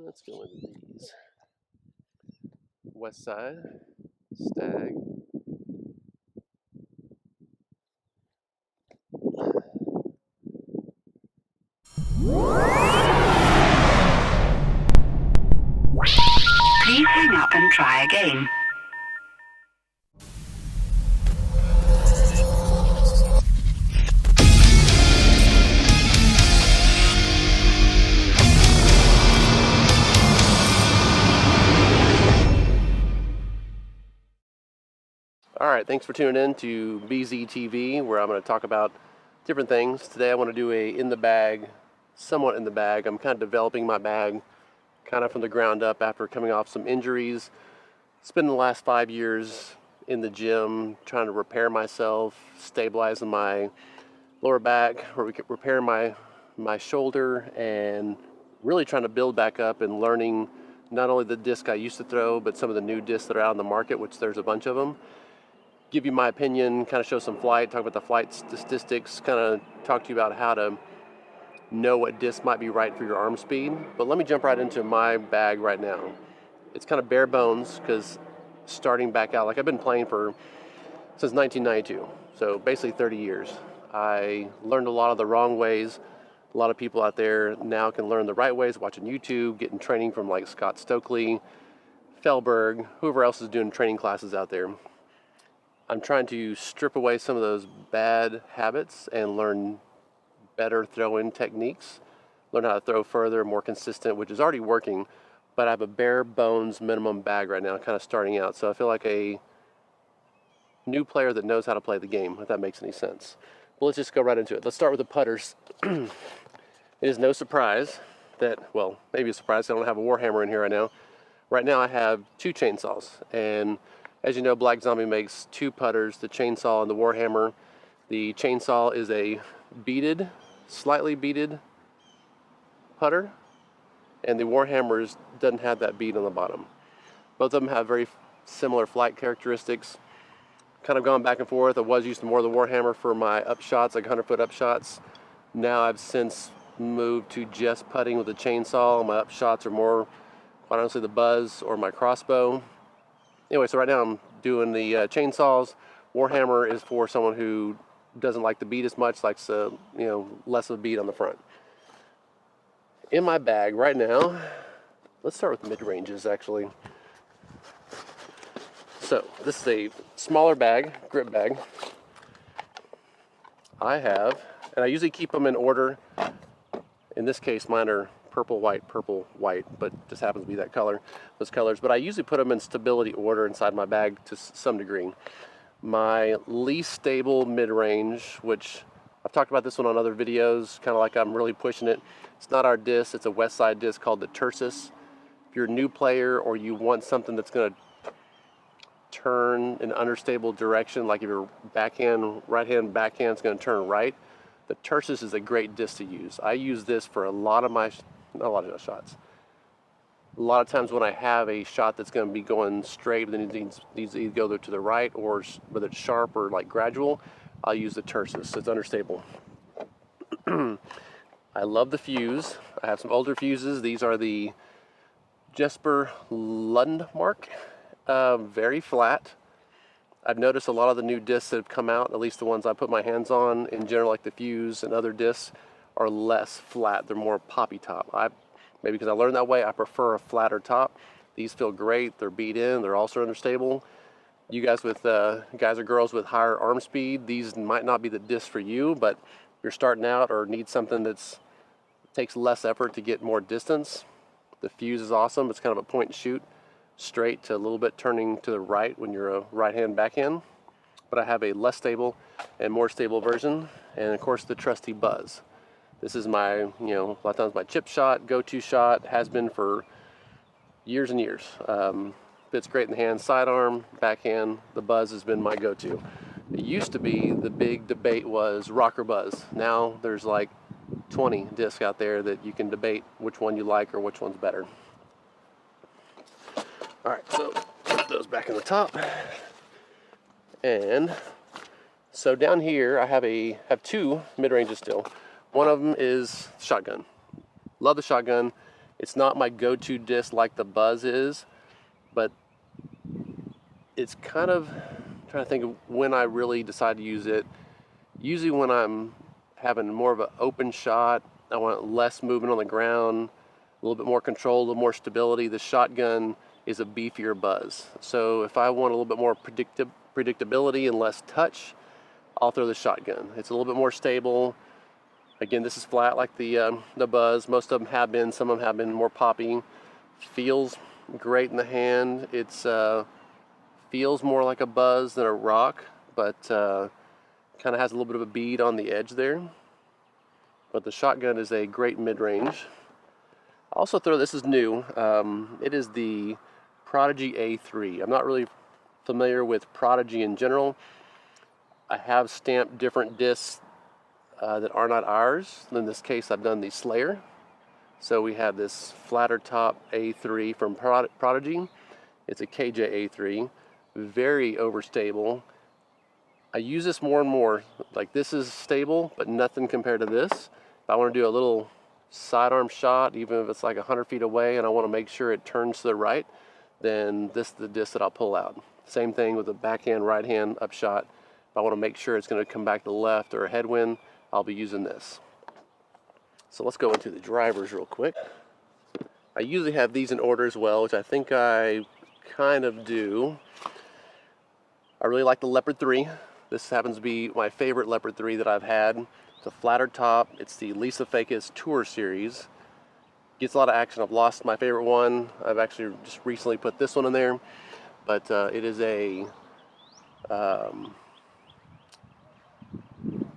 Let's go into these. West Side, Stag. Please hang up and try again. Alright, thanks for tuning in to BZTV, where I'm going to talk about different things. Today I want to do a in the bag, somewhat in the bag. I'm kind of developing my bag kind of from the ground up after coming off some injuries. Spent the last 5 years in the gym trying to repair myself, stabilizing my lower back, repairing my shoulder, and really trying to build back up and learning not only the disc I used to throw, but some of the new discs that are out in the market, which there's a bunch of them. Give you my opinion, kind of show some flight, talk about the flight statistics, kind of talk to you about how to know what disc might be right for your arm speed. But let me jump right into my bag right now. It's kind of bare bones because starting back out, like I've been playing since 1992, so basically 30 years. I learned a lot of the wrong ways. A lot of people out there now can learn the right ways, watching YouTube, getting training from like Scott Stokely, Felberg, whoever else is doing training classes out there. I'm trying to strip away some of those bad habits and learn better throw-in techniques, learn how to throw further, more consistent, which is already working, but I have a bare bones minimum bag right now, kind of starting out. So I feel like a new player that knows how to play the game, if that makes any sense. But let's just go right into it. Let's start with the putters. It is no surprise that, well, maybe a surprise, I don't have a Warhammer in here right now. Right now I have 2 chainsaws, and as you know, Black Zombie makes 2 putters, the chainsaw and the Warhammer. The chainsaw is a beaded, slightly beaded putter, and the Warhammer doesn't have that bead on the bottom. Both of them have very similar flight characteristics. Kind of gone back and forth. I was using more of the Warhammer for my up shots, like 100-foot up shots. Now I've since moved to just putting with the chainsaw. My up shots are more, quite honestly, the Buzz or my crossbow. Anyway, so right now I'm doing the chainsaws. Warhammer is for someone who doesn't like the bead as much, likes less of a bead on the front. In my bag right now, let's start with mid-ranges actually. So this is a smaller bag, grip bag. I have, and I usually keep them in order. In this case, mine are purple, white, but just happens to be that color, those colors. But I usually put them in stability order inside my bag to some degree. My least stable mid-range, which I've talked about this one on other videos, kind of like I'm really pushing it. It's not our disc, it's a West Side disc called the Tursus. If you're a new player or you want something that's going to turn in an understable direction, like if your right hand backhand is going to turn right, the Tursus is a great disc to use. I use this for a lot of my shots. A lot of times when I have a shot that's going to be going straight, but then it needs to either go to the right, or whether it's sharp or like gradual, I'll use the Tursus. It's understable. I love the fuse. I have some older fuses. These are the Jesper Lundmark. Very flat. I've noticed a lot of the new discs that have come out, at least the ones I put my hands on, in general, like the Fuse and other discs, are less flat. They're more poppy top. Maybe because I learned that way, I prefer a flatter top. These feel great. They're beat in. They're also understable. You guys guys or girls with higher arm speed, these might not be the disc for you, but if you're starting out or need something that takes less effort to get more distance, the Fuse is awesome. It's kind of a point and shoot, straight to a little bit turning to the right when you're a right-hand backhand. But I have a less stable and more stable version, and of course the trusty Buzz. This is my, a lot of times my chip shot, go-to shot, has been for years and years. Fits great in the hand, sidearm, backhand. The Buzz has been my go-to. It used to be the big debate was rock or Buzz. Now there's like 20 discs out there that you can debate which one you like or which one's better. All right, so put those back in the top. And so down here I have 2 mid-ranges still. One of them is shotgun. Love the shotgun. It's not my go-to disc like the Buzz is, but it's kind of, I'm trying to think of when I really decide to use it. Usually when I'm having more of an open shot, I want less movement on the ground, a little bit more control, a little more stability. The shotgun is a beefier Buzz. So if I want a little bit more predictability and less touch, I'll throw the shotgun. It's a little bit more stable. Again, this is flat like the Buzz. Most of them have been. Some of them have been more poppy. Feels great in the hand. It's feels more like a Buzz than a rock, but kind of has a little bit of a bead on the edge there. But the shotgun is a great mid-range. I also throw, this is new, it is the Prodigy A3. I'm not really familiar with Prodigy in general. I have stamped different discs that are not ours. In this case, I've done the Slayer. So we have this flatter top A3 from Prodigy. It's a KJ A3, very overstable. I use this more and more. Like, this is stable, but nothing compared to this. If I want to do a little sidearm shot, even if it's like 100 feet away and I want to make sure it turns to the right, then this is the disc that I'll pull out. Same thing with the backhand, right hand upshot. If I want to make sure it's going to come back to the left or a headwind, I'll be using this. So let's go into the drivers real quick. I usually have these in order as well, which I think I kind of do. I really like the Leopard 3. This happens to be my favorite Leopard 3 that I've had. It's a flatter top. It's the Lisa Fakis Tour Series. Gets a lot of action. I've lost my favorite one. I've actually just recently put this one in there. But it is a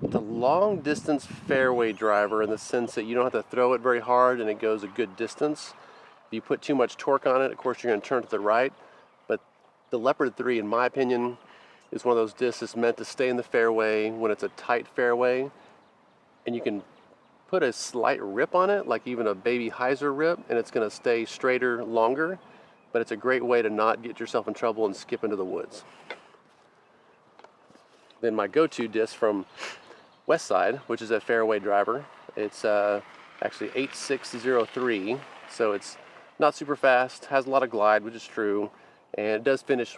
it's a long distance fairway driver in the sense that you don't have to throw it very hard and it goes a good distance. If you put too much torque on it, of course you're going to turn to the right. But the Leopard 3, in my opinion, is one of those discs that's meant to stay in the fairway when it's a tight fairway. And you can put a slight rip on it, like even a baby hyzer rip, and it's going to stay straighter longer. But it's a great way to not get yourself in trouble and skip into the woods. Then my go-to disc from Westside, which is a Fairway Driver. It's actually 8603, so it's not super fast, has a lot of glide, which is true, and it does finish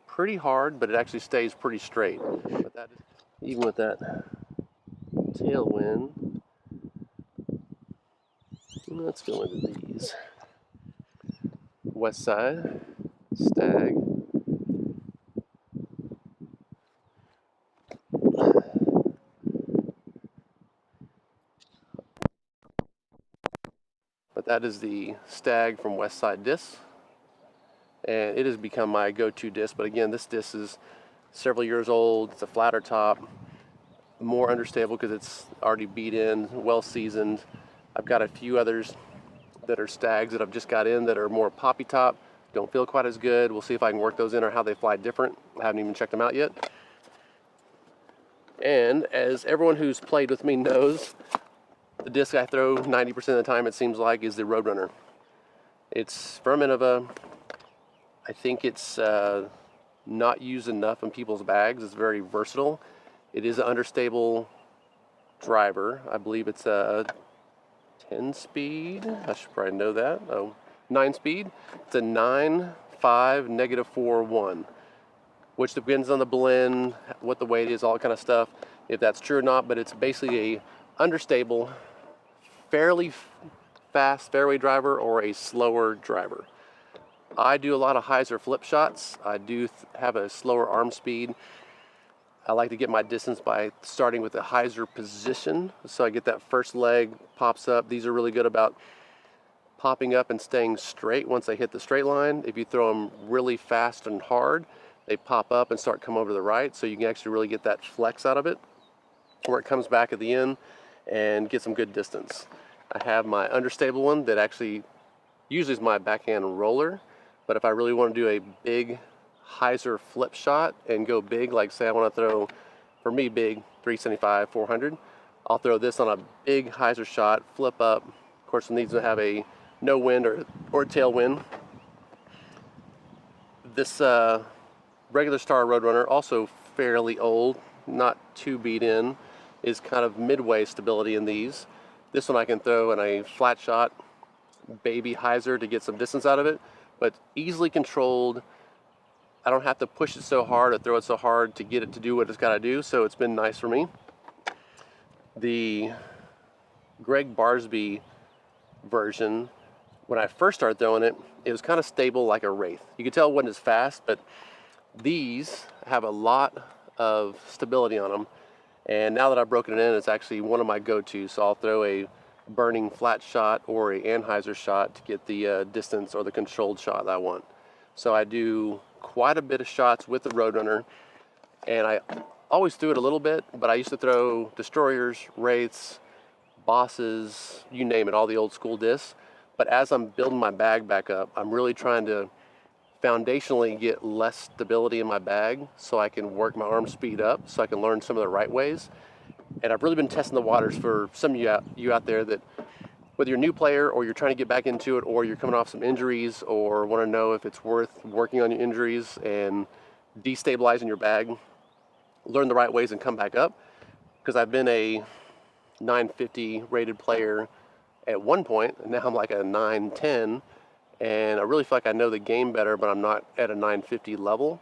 pretty hard, but it actually stays pretty straight. But that is, even with that tailwind, let's go into these. Westside, Stag. But that is the Stag from Westside Discs, and it has become my go-to disc. But again, this disc is several years old. It's a flatter top, more understable because it's already beat in, well seasoned. I've got a few others that are Stags that I've just got in that are more poppy top, don't feel quite as good. We'll see if I can work those in or how they fly different. I haven't even checked them out yet. And as everyone who's played with me knows, the disc I throw 90% of the time, it seems like, is the Roadrunner. It's from Innova. I think it's not used enough in people's bags. It's very versatile. It is an understable driver. I believe it's a 10 speed. I should probably know that. Oh, 9 speed. It's a 9, 5, -4, 1, which depends on the blend, what the weight is, all that kind of stuff, if that's true or not. But it's basically a understable, fairly fast fairway driver or a slower driver. I do a lot of hyzer flip shots. I do have a slower arm speed. I like to get my distance by starting with a hyzer position. So I get that first leg pops up. These are really good about popping up and staying straight once they hit the straight line. If you throw them really fast and hard, they pop up and start coming over to the right. So you can actually really get that flex out of it where it comes back at the end and get some good distance. I have my understable one that actually usually is my backhand roller. But if I really want to do a big hyzer flip shot and go big, like say I want to throw, for me, big 375, 400, I'll throw this on a big hyzer shot, flip up. Of course, it needs to have a no wind or tailwind. This regular Star Roadrunner, also fairly old, not too beat in, is kind of midway stability in these. This one I can throw in a flat shot, baby hyzer to get some distance out of it, but easily controlled. I don't have to push it so hard or throw it so hard to get it to do what it's got to do, so it's been nice for me. The Greg Barsby version, when I first started throwing it, it was kind of stable like a Wraith. You could tell it wasn't as fast, but these have a lot of stability on them. And now that I've broken it in, it's actually one of my go-tos. So I'll throw a burning flat shot or a Anheuser shot to get the distance or the controlled shot that I want. So I do quite a bit of shots with the Roadrunner, and I always threw it a little bit, but I used to throw destroyers, wraiths, bosses, you name it, all the old school discs. But as I'm building my bag back up, I'm really trying to foundationally get less stability in my bag so I can work my arm speed up, so I can learn some of the right ways. And I've really been testing the waters for some of you out there that, whether you're a new player or you're trying to get back into it, or you're coming off some injuries or want to know if it's worth working on your injuries and destabilizing your bag, learn the right ways and come back up. Because I've been a 950 rated player at one point, and now I'm like a 910, and I really feel like I know the game better, but I'm not at a 950 level.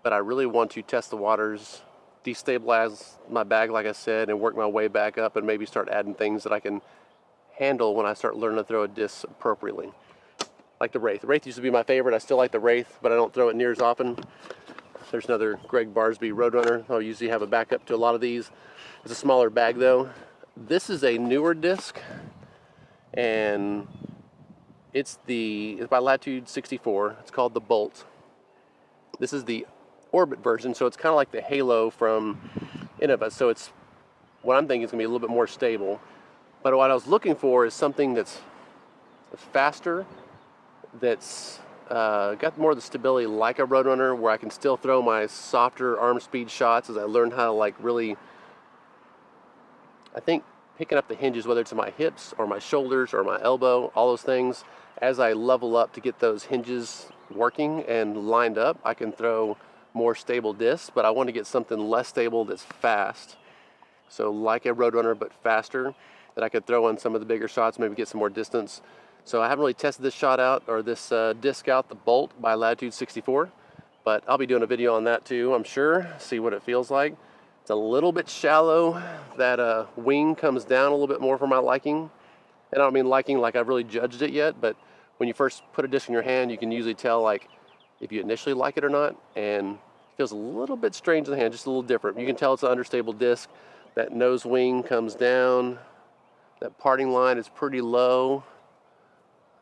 But I really want to test the waters, destabilize my bag, like I said, and work my way back up, and maybe start adding things that I can handle when I start learning to throw a disc appropriately. Like the Wraith. The Wraith used to be my favorite. I still like the Wraith, but I don't throw it near as often. There's another Greg Barsby Roadrunner. I'll usually have a backup to a lot of these. It's a smaller bag though. This is a newer disc, and it's by Latitude 64. It's called the Bolt. This is the Orbit version, so it's kind of like the Halo from Innova. So it's, what I'm thinking is going to be a little bit more stable. But what I was looking for is something that's faster, that's got more of the stability like a Roadrunner, where I can still throw my softer arm speed shots as I learn how to like really, I think picking up the hinges, whether it's in my hips or my shoulders or my elbow, all those things, as I level up to get those hinges working and lined up, I can throw more stable discs. But I want to get something less stable that's fast. So like a Roadrunner, but faster, that I could throw on some of the bigger shots, maybe get some more distance. So I haven't really tested this shot out, or this disc out, the Bolt by Latitude 64, but I'll be doing a video on that too, I'm sure, see what it feels like. It's a little bit shallow. That wing comes down a little bit more for my liking. And I don't mean liking like I've really judged it yet, but when you first put a disc in your hand, you can usually tell like if you initially like it or not, and it feels a little bit strange in the hand, just a little different. You can tell it's an understable disc. That nose wing comes down. That parting line is pretty low.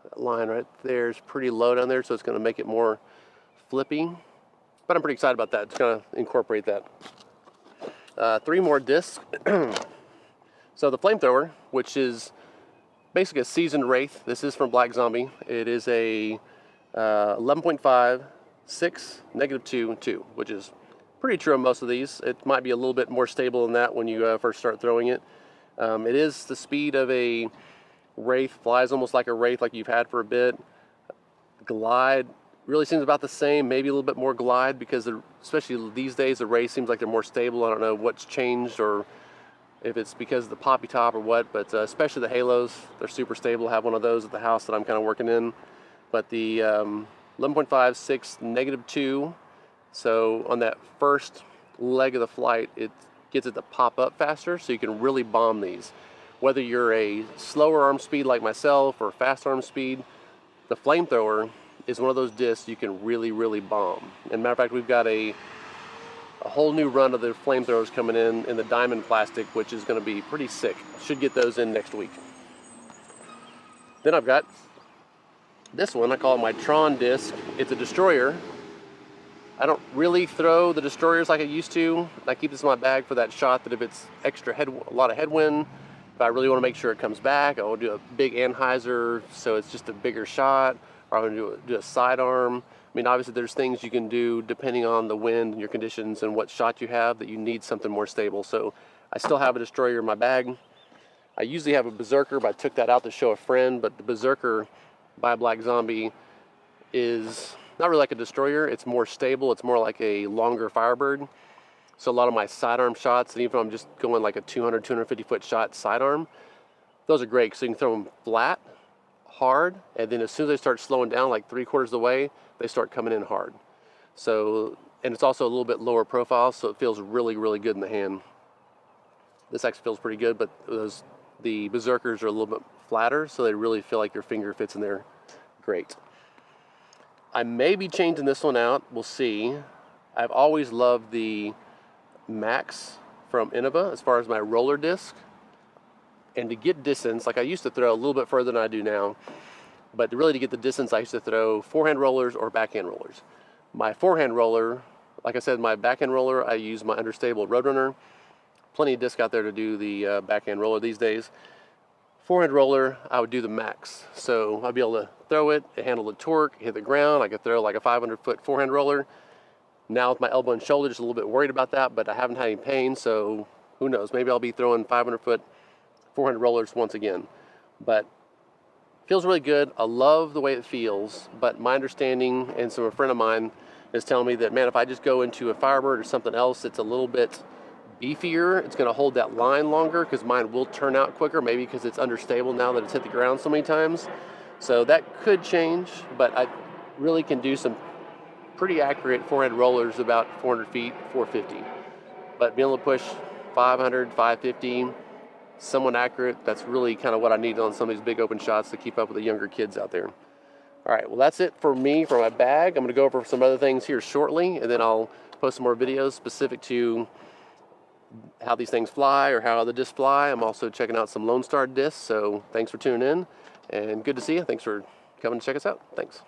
That line right there is pretty low down there, so it's going to make it more flippy. But I'm pretty excited about that. It's going to incorporate that. 3 more discs. So the Flamethrower, which is basically a seasoned Wraith. This is from Black Zombie. It is a 11.5, 6, -2, 2, which is pretty true on most of these. It might be a little bit more stable than that when you first start throwing it. It is the speed of a Wraith, flies almost like a Wraith like you've had for a bit. Glide really seems about the same, maybe a little bit more glide, because especially these days the Wraith seems like they're more stable. I don't know what's changed, or if it's because of the poppy top or what, but especially the Halos, they're super stable. I have one of those at the house that I'm kind of working in. But the 11.5, 6, -2, so on that first leg of the flight, it gets it to pop up faster, so you can really bomb these. Whether you're a slower arm speed like myself or fast arm speed, the Flamethrower is one of those discs you can really, really bomb. And matter of fact, we've got a whole new run of the Flamethrowers coming in the diamond plastic, which is going to be pretty sick. Should get those in next week. Then I've got this one. I call it my Tron Disc. It's a destroyer. I don't really throw the destroyers like I used to. I keep this in my bag for that shot that if it's a lot of headwind, if I really want to make sure it comes back, I'll do a big Anheuser, so it's just a bigger shot, or I'm going to do a sidearm. I mean, obviously there's things you can do depending on the wind and your conditions and what shot you have that you need something more stable. So I still have a destroyer in my bag. I usually have a Berserker, but I took that out to show a friend. But the Berserker by Black Zombie is not really like a destroyer. It's more stable. It's more like a longer Firebird. So a lot of my sidearm shots, and even if I'm just going like a 200, 250 foot shot sidearm, those are great because you can throw them flat, hard, and then as soon as they start slowing down, like 3/4 of the way, they start coming in hard. So, and it's also a little bit lower profile, so it feels really, really good in the hand. This actually feels pretty good, but the Berserkers are a little bit flatter, so they really feel like your finger fits in there great. I may be changing this one out, we'll see. I've always loved the Max from Innova as far as my roller disc. And to get distance, like I used to throw a little bit further than I do now, but really to get the distance, I used to throw forehand rollers or backhand rollers. My forehand roller, like I said, my backhand roller, I use my understable Roadrunner. Plenty of disc out there to do the backhand roller these days. Forehand roller, I would do the Max. So I'd be able to throw it, handle the torque, hit the ground. I could throw like a 500-foot forehand roller. Now with my elbow and shoulder, just a little bit worried about that, but I haven't had any pain, so who knows? Maybe I'll be throwing 500-foot forehand rollers once again. But feels really good. I love the way it feels, but my understanding, and so a friend of mine is telling me that, man, if I just go into a Firebird or something else that's a little bit beefier, it's going to hold that line longer because mine will turn out quicker, maybe because it's understable now that it's hit the ground so many times. So that could change, but I really can do some pretty accurate forehand rollers about 400 feet, 450. But being able to push 500, 550, somewhat accurate, that's really kind of what I need on some of these big open shots to keep up with the younger kids out there. All right, well, that's it for me for my bag. I'm going to go over some other things here shortly, and then I'll post some more videos specific to how these things fly or how the discs fly. I'm also checking out some Lone Star discs, so thanks for tuning in, and good to see you. Thanks for coming to check us out. Thanks.